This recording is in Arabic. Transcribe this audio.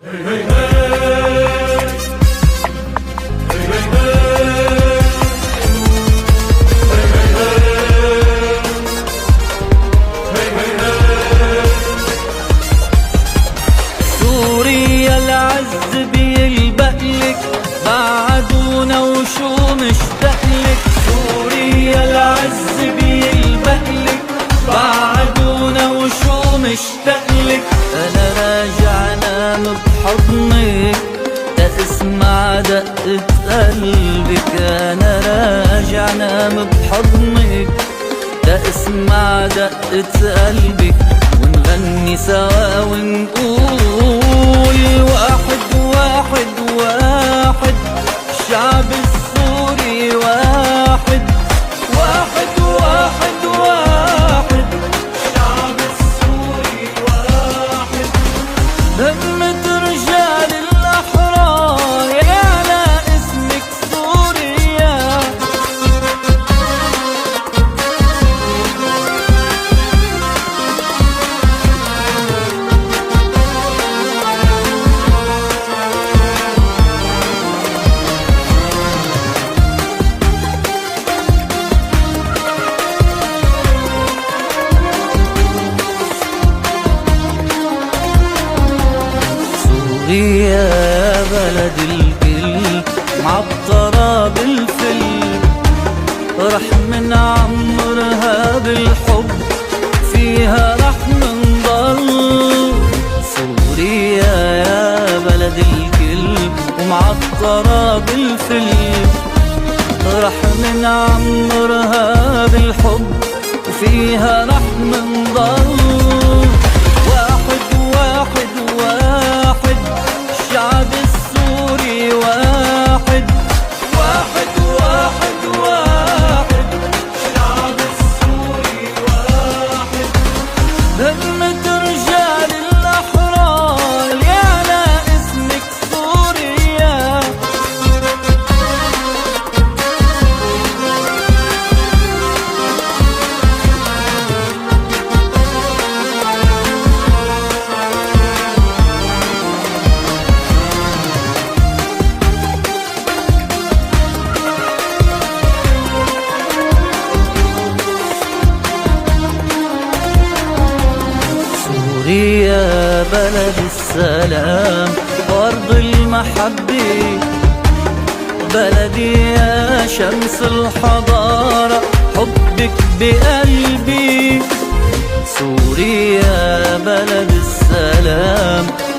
سوريا العز بيلبقلك، بعدونا وشو مشتاقلك. سوريا العز بيلبقلك، بعدونا وشو مشتاقلك. انا راجع نام بحضنك تسمع دقة قلبك. انا راجع نام بحضنك تسمع دقة قلبك، ونغني سوا ونقول واحد واحد واحد، الشعب السوري واحد. واحد واحد واحد، الشعب السوري واحد. همة رجال الأحرار يعلى اسمك سوريا. سوريا بلد الكل معطرة بالفل، رح منعمرها بالحب، فيها رح منضل. سوريا يا بلد الكل ومعطرة بالفل، رح منعمرها بالحب، وفيها رح منضل. واحد واحد واحد، الشعب السوري واحد. واحد واحد واحد، الشعب السوري واحد. همة رجال الأحرار يعلى اسمك سوريا. سوريا بلد السلام وأرض المحبة، بلدي يا شمس الحضارة، حبك بقلبي. سوريا بلد السلام